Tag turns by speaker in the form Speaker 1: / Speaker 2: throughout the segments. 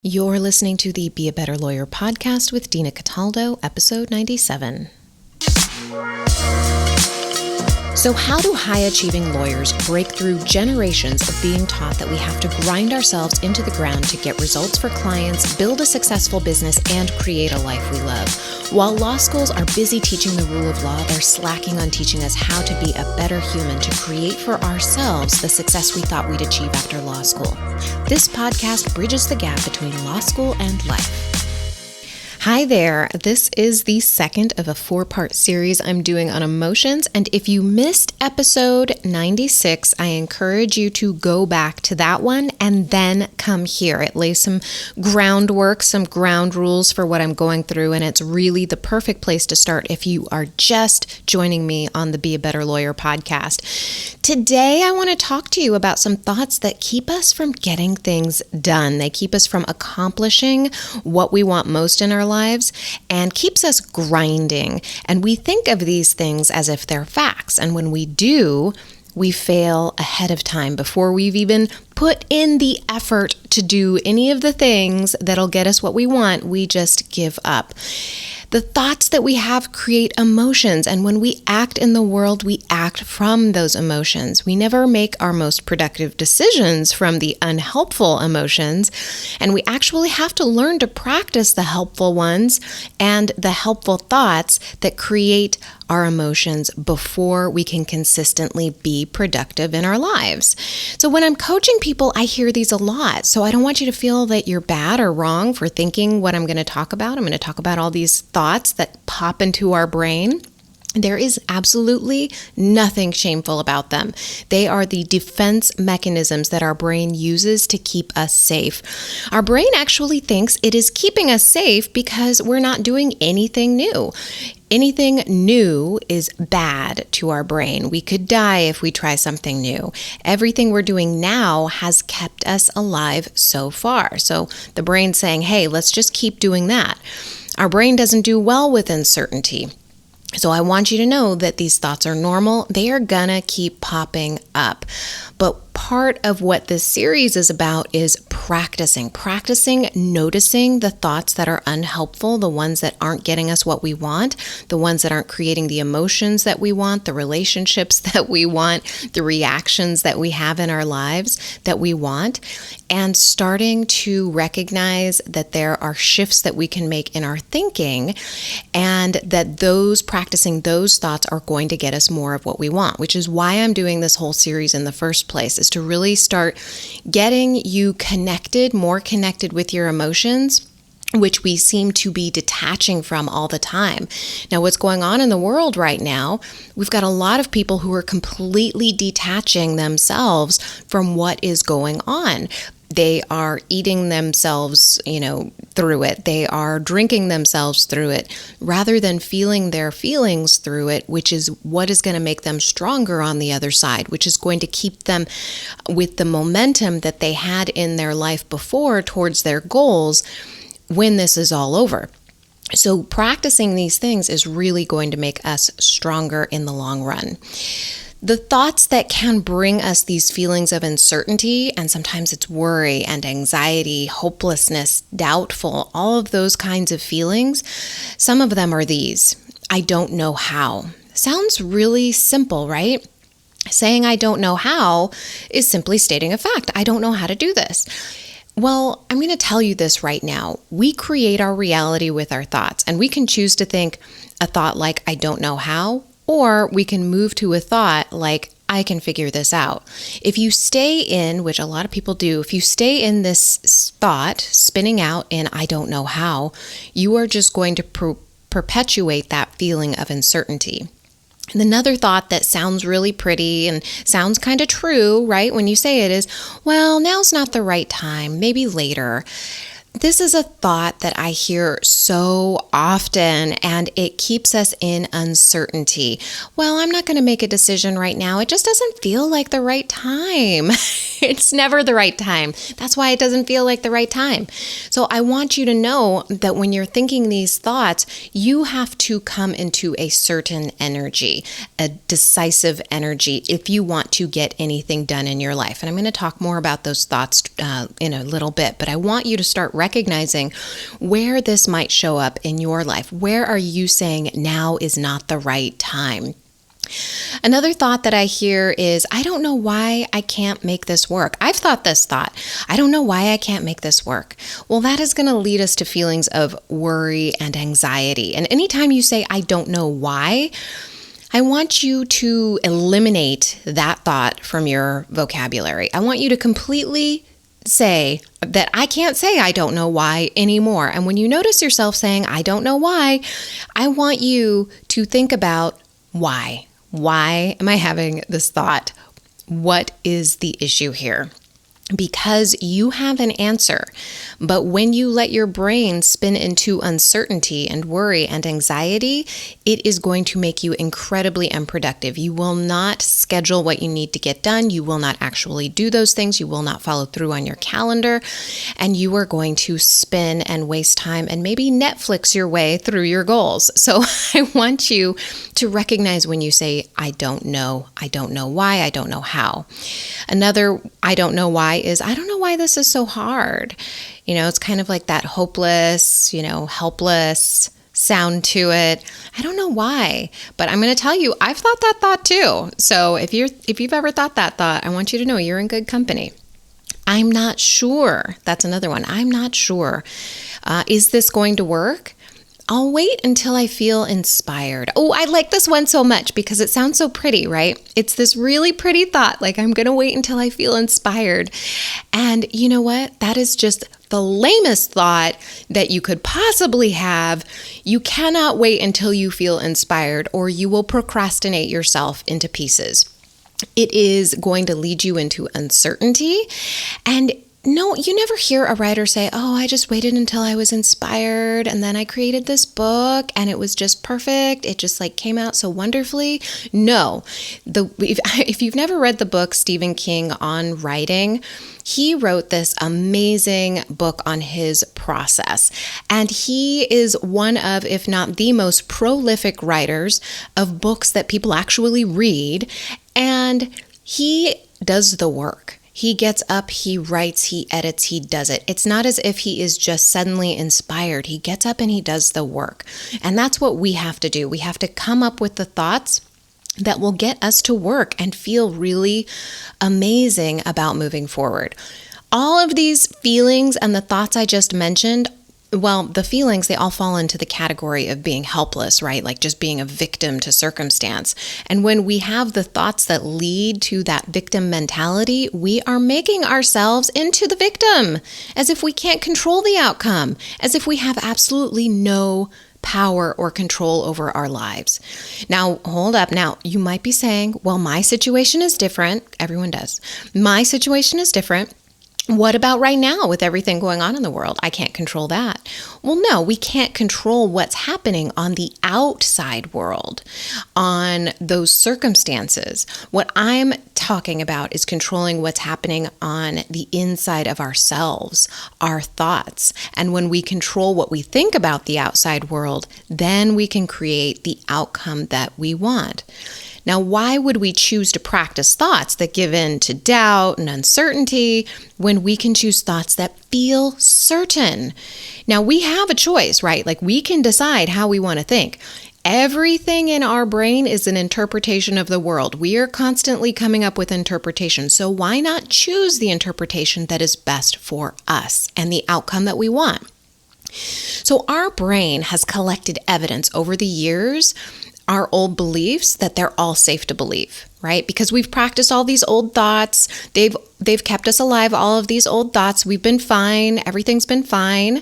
Speaker 1: You're listening to the Be a Better Lawyer podcast with Dina, Cataldo, episode 97. So how do high-achieving lawyers break through generations of being taught that we have to grind ourselves into the ground to get results for clients, build a successful business, and create a life we love? While law schools are busy teaching the rule of law, they're slacking on teaching us how to be a better human to create for ourselves the success we thought we'd achieve after law school. This podcast bridges the gap between law school and life. Hi there, this is the second of a 4-part series I'm doing on emotions, and if you missed episode 96, I encourage you to go back to that one and then come here. It lays some groundwork, some ground rules for what I'm going through, and it's really the perfect place to start if you are just joining me on the Be a Better Lawyer podcast. Today, I want to talk to you about some thoughts that keep us from getting things done. They keep us from accomplishing what we want most in our lives and keeps us grinding. And we think of these things as if they're facts. And when we do, we fail ahead of time before we've even put in the effort to do any of the things that'll get us what we want. We just give up. The thoughts that we have create emotions, and when we act in the world, we act from those emotions. We never make our most productive decisions from the unhelpful emotions, and we actually have to learn to practice the helpful ones and the helpful thoughts that create our emotions before we can consistently be productive in our lives. So when I'm coaching people, I hear these a lot. So I don't want you to feel that you're bad or wrong for thinking what I'm going to talk about. I'm going to talk about all these thoughts that pop into our brain. There is absolutely nothing shameful about them. They are the defense mechanisms that our brain uses to keep us safe. Our brain actually thinks it is keeping us safe because we're not doing anything new. Anything new is bad to our brain. We could die if we try something new. Everything we're doing now has kept us alive so far. So the brain's saying, hey, let's just keep doing that. Our brain doesn't do well with uncertainty. So I want you to know that these thoughts are normal. They are gonna keep popping up. But part of what this series is about is practicing noticing the thoughts that are unhelpful, the ones that aren't getting us what we want, the ones that aren't creating the emotions that we want, the relationships that we want, the reactions that we have in our lives that we want, and starting to recognize that there are shifts that we can make in our thinking, and that practicing those thoughts are going to get us more of what we want, which is why I'm doing this whole series in the first place, is to really start getting you more connected with your emotions, which we seem to be detaching from all the time. Now, what's going on in the world right now, we've got a lot of people who are completely detaching themselves from what is going on. They are eating themselves, through it. They are drinking themselves through it, rather than feeling their feelings through it, which is what is going to make them stronger on the other side, which is going to keep them with the momentum that they had in their life before towards their goals when this is all over. So practicing these things is really going to make us stronger in the long run. The thoughts that can bring us these feelings of uncertainty, and sometimes it's worry and anxiety, hopelessness, doubtful, all of those kinds of feelings, some of them are these: I don't know how. Sounds really simple, right? Saying I don't know how is simply stating a fact. I don't know how to do this. Well, I'm going to tell you this right now. We create our reality with our thoughts, and we can choose to think a thought like, I don't know how, or we can move to a thought like, I can figure this out. If you stay in, which a lot of people do, if you stay in this thought spinning out in I don't know how, you are just going to perpetuate that feeling of uncertainty. And another thought that sounds really pretty and sounds kind of true, right, when you say it is, well, now's not the right time, maybe later. This is a thought that I hear so often, and it keeps us in uncertainty. Well, I'm not going to make a decision right now. It just doesn't feel like the right time. It's never the right time. That's why it doesn't feel like the right time. So I want you to know that when you're thinking these thoughts, you have to come into a certain energy, a decisive energy, if you want to get anything done in your life. And I'm going to talk more about those thoughts in a little bit, but I want you to start recognizing recognizing where this might show up in your life. Where are you saying now is not the right time? Another thought that I hear is, I don't know why I can't make this work. I've thought this thought. I don't know why I can't make this work. Well, that is going to lead us to feelings of worry and anxiety. And anytime you say, I don't know why, I want you to eliminate that thought from your vocabulary. I want you to completely say that I can't say I don't know why anymore. And when you notice yourself saying, I don't know why, I want you to think about why. Why am I having this thought? What is the issue here? Because you have an answer, but when you let your brain spin into uncertainty and worry and anxiety, it is going to make you incredibly unproductive. You will not schedule what you need to get done. You will not actually do those things. You will not follow through on your calendar, and you are going to spin and waste time and maybe Netflix your way through your goals. So I want you to recognize when you say, I don't know why, I don't know how. Another, I don't know why is, I don't know why this is so hard. It's kind of like that hopeless, helpless sound to it. I don't know why, but I'm going to tell you, I've thought that thought too. So if you've ever thought that thought, I want you to know you're in good company. I'm not sure. That's another one. I'm not sure. Is this going to work? I'll wait until I feel inspired. Oh, I like this one so much because it sounds so pretty, right? It's this really pretty thought, like I'm going to wait until I feel inspired. And you know what? That is just the lamest thought that you could possibly have. You cannot wait until you feel inspired, or you will procrastinate yourself into pieces. It is going to lead you into uncertainty. And no, you never hear a writer say, oh, I just waited until I was inspired and then I created this book and it was just perfect. It just came out so wonderfully. No, if you've never read the book Stephen King on writing, he wrote this amazing book on his process. And he is one of, if not the most prolific writers of books that people actually read. And he does the work. He gets up, he writes, he edits, he does it. It's not as if he is just suddenly inspired. He gets up and he does the work. And that's what we have to do. We have to come up with the thoughts that will get us to work and feel really amazing about moving forward. All of these feelings and the thoughts I just mentioned, well, the feelings, they all fall into the category of being helpless, right? Like just being a victim to circumstance. And when we have the thoughts that lead to that victim mentality, we are making ourselves into the victim, as if we can't control the outcome, as if we have absolutely no power or control over our lives. Now, hold up. Now, you might be saying, well, my situation is different. Everyone does. My situation is different. What about right now with everything going on in the world? I can't control that. Well, no, we can't control what's happening on the outside world, on those circumstances. What I'm talking about is controlling what's happening on the inside of ourselves, our thoughts. And when we control what we think about the outside world, then we can create the outcome that we want. Now, why would we choose to practice thoughts that give in to doubt and uncertainty when we can choose thoughts that feel certain? Now, we have a choice, right? Like we can decide how we want to think. Everything in our brain is an interpretation of the world. We are constantly coming up with interpretations. So why not choose the interpretation that is best for us and the outcome that we want? So our brain has collected evidence over the years, our old beliefs, that they're all safe to believe, right? Because we've practiced all these old thoughts. They've kept us alive, all of these old thoughts. We've been fine. Everything's been fine.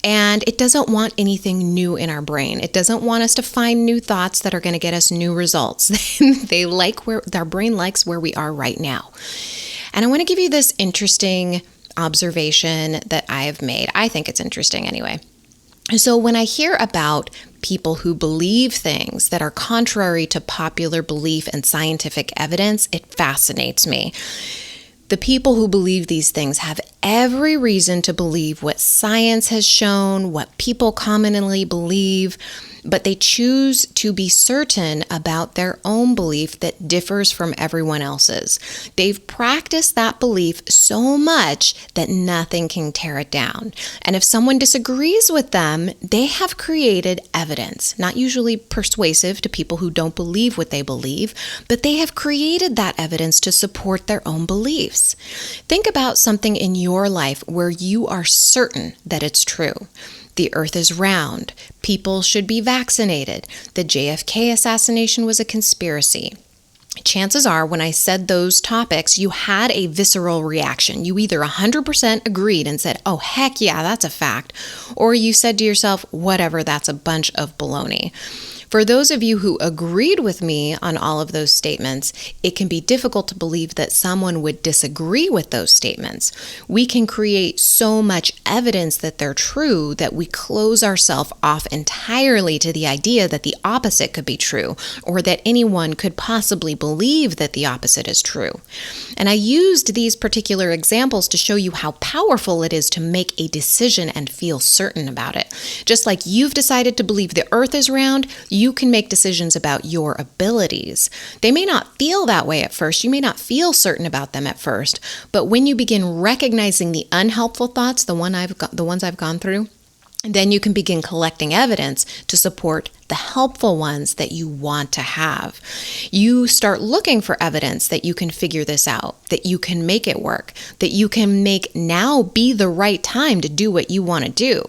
Speaker 1: And it doesn't want anything new in our brain. It doesn't want us to find new thoughts that are going to get us new results. Our brain likes where we are right now. And I want to give you this interesting observation that I have made. I think it's interesting anyway. So when I hear about people who believe things that are contrary to popular belief and scientific evidence, it fascinates me. The people who believe these things have every reason to believe what science has shown, what people commonly believe, but they choose to be certain about their own belief that differs from everyone else's. They've practiced that belief so much that nothing can tear it down. And if someone disagrees with them, they have created evidence, not usually persuasive to people who don't believe what they believe, but they have created that evidence to support their own beliefs. Think about something in your life where you are certain that it's true. The earth is round. People should be vaccinated. The JFK assassination was a conspiracy. Chances are when I said those topics, you had a visceral reaction. You either 100% agreed and said, oh, heck yeah, that's a fact. Or you said to yourself, whatever, that's a bunch of baloney. For those of you who agreed with me on all of those statements, it can be difficult to believe that someone would disagree with those statements. We can create so much evidence that they're true that we close ourselves off entirely to the idea that the opposite could be true, or that anyone could possibly believe that the opposite is true. And I used these particular examples to show you how powerful it is to make a decision and feel certain about it. Just like you've decided to believe the earth is round, you can make decisions about your abilities. They may not feel that way at first. You may not feel certain about them at first, but when you begin recognizing the unhelpful thoughts, the ones I've gone through, then you can begin collecting evidence to support the helpful ones that you want to have. You start looking for evidence that you can figure this out, that you can make it work, that you can make now be the right time to do what you want to do.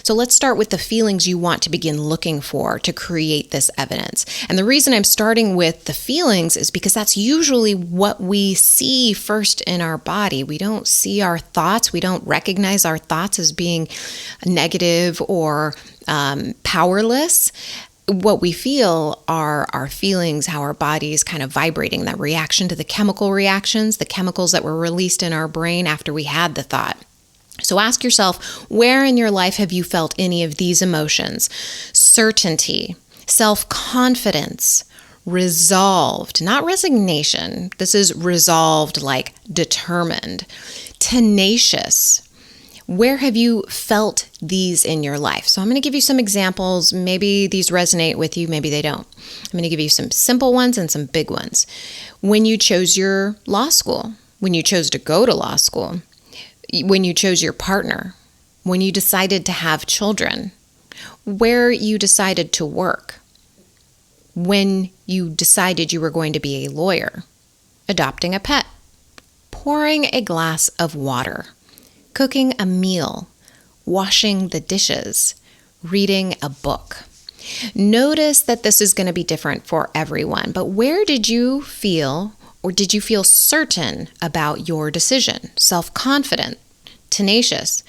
Speaker 1: So let's start with the feelings you want to begin looking for to create this evidence. And the reason I'm starting with the feelings is because that's usually what we see first in our body. We don't see our thoughts. We don't recognize our thoughts as being negative or powerless. What we feel are our feelings, how our body is kind of vibrating, that reaction to the chemical reactions, the chemicals that were released in our brain after we had the thought. So ask yourself, where in your life have you felt any of these emotions? Certainty, self-confidence, resolved, not resignation. This is resolved, like determined, tenacious. Where have you felt these in your life? So I'm going to give you some examples. Maybe these resonate with you, maybe they don't. I'm going to give you some simple ones and some big ones. When you chose your law school, when you chose to go to law school, when you chose your partner, when you decided to have children, where you decided to work, when you decided you were going to be a lawyer, adopting a pet, pouring a glass of water, cooking a meal, washing the dishes, reading a book. Notice that this is going to be different for everyone, but where did you feel, or did you feel certain about your decision? Self-confident, tenacious.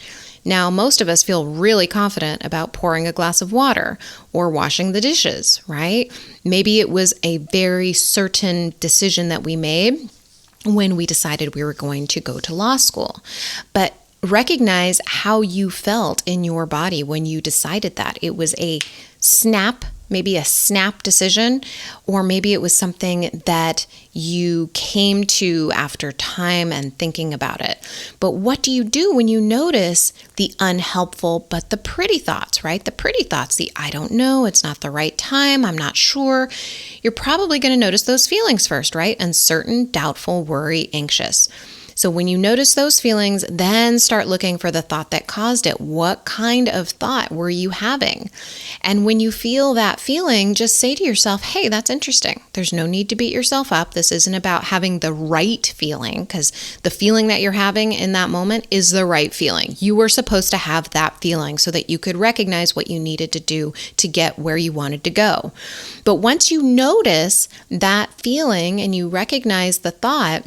Speaker 1: Now, most of us feel really confident about pouring a glass of water or washing the dishes, right? Maybe it was a very certain decision that we made when we decided we were going to go to law school. But recognize how you felt in your body when you decided that. It was a snap, maybe a snap decision, or maybe it was something that you came to after time and thinking about it. But what do you do when you notice the unhelpful but the pretty thoughts, right? The pretty thoughts, the I don't know, it's not the right time, I'm not sure. You're probably going to notice those feelings first, right? Uncertain, doubtful, worry, anxious. So when you notice those feelings, then start looking for the thought that caused it. What kind of thought were you having? And when you feel that feeling, just say to yourself, hey, that's interesting. There's no need to beat yourself up. This isn't about having the right feeling, because the feeling that you're having in that moment is the right feeling. You were supposed to have that feeling so that you could recognize what you needed to do to get where you wanted to go. But once you notice that feeling and you recognize the thought,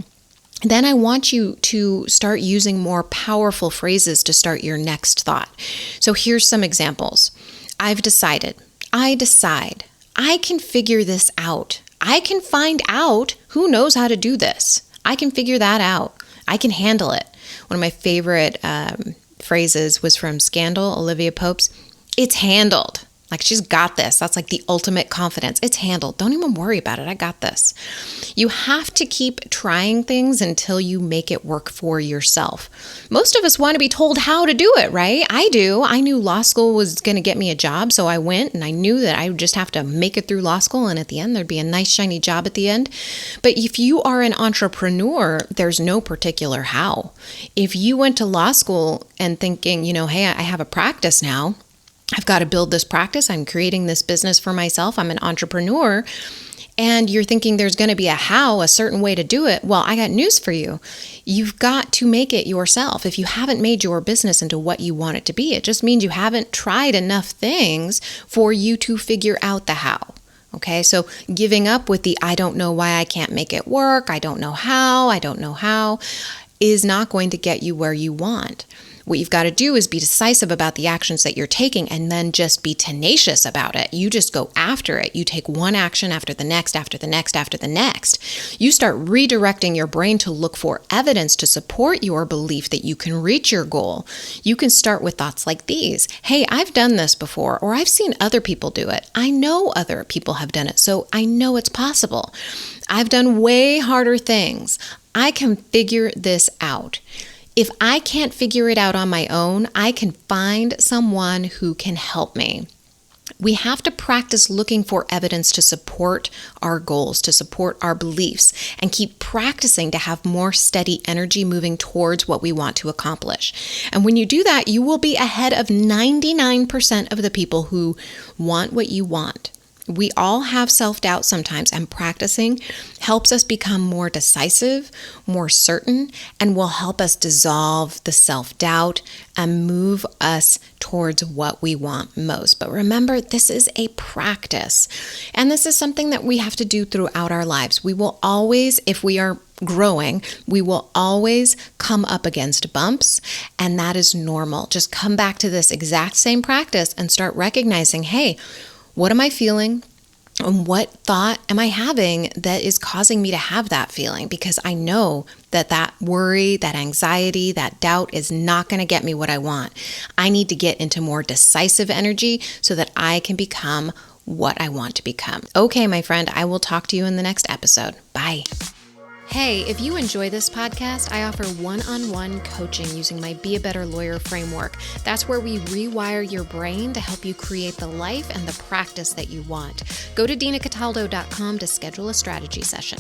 Speaker 1: then I want you to start using more powerful phrases to start your next thought. So here's some examples. I've decided. I decide. I can figure this out. I can find out who knows how to do this. I can figure that out. I can handle it. One of my favorite phrases was from Scandal, Olivia Pope's. It's handled. Like, she's got this. That's like the ultimate confidence. It's handled. Don't even worry about it. I got this. You have to keep trying things until you make it work for yourself. Most of us want to be told how to do it, right? I do. I knew law school was going to get me a job, so I went and I knew that I would just have to make it through law school, and at the end, there'd be a nice, shiny job at the end. But if you are an entrepreneur, there's no particular how. If you went to law school and thinking, hey, I have a practice now, I've got to build this practice. I'm creating this business for myself. I'm an entrepreneur. And you're thinking there's going to be a certain way to do it. Well, I got news for you. You've got to make it yourself. If you haven't made your business into what you want it to be, it just means you haven't tried enough things for you to figure out the how. Okay, so giving up with the I don't know why I can't make it work, I don't know how, is not going to get you where you want. What you've got to do is be decisive about the actions that you're taking and then just be tenacious about it. You just go after it. You take one action after the next, after the next, after the next. You start redirecting your brain to look for evidence to support your belief that you can reach your goal. You can start with thoughts like these. Hey, I've done this before, or I've seen other people do it. I know other people have done it, so I know it's possible. I've done way harder things. I can figure this out. If I can't figure it out on my own, I can find someone who can help me. We have to practice looking for evidence to support our goals, to support our beliefs, and keep practicing to have more steady energy moving towards what we want to accomplish. And when you do that, you will be ahead of 99% of the people who want what you want. We all have self-doubt sometimes, and practicing helps us become more decisive, more certain, and will help us dissolve the self-doubt and move us towards what we want most. But remember, this is a practice, and this is something that we have to do throughout our lives. We will always, if we are growing, we will always come up against bumps, and that is normal. Just come back to this exact same practice and start recognizing, hey, what am I feeling? And what thought am I having that is causing me to have that feeling? Because I know that worry, that anxiety, that doubt is not going to get me what I want. I need to get into more decisive energy so that I can become what I want to become. Okay, my friend, I will talk to you in the next episode. Bye. Hey, if you enjoy this podcast, I offer one-on-one coaching using my Be a Better Lawyer framework. That's where we rewire your brain to help you create the life and the practice that you want. Go to DinaCataldo.com to schedule a strategy session.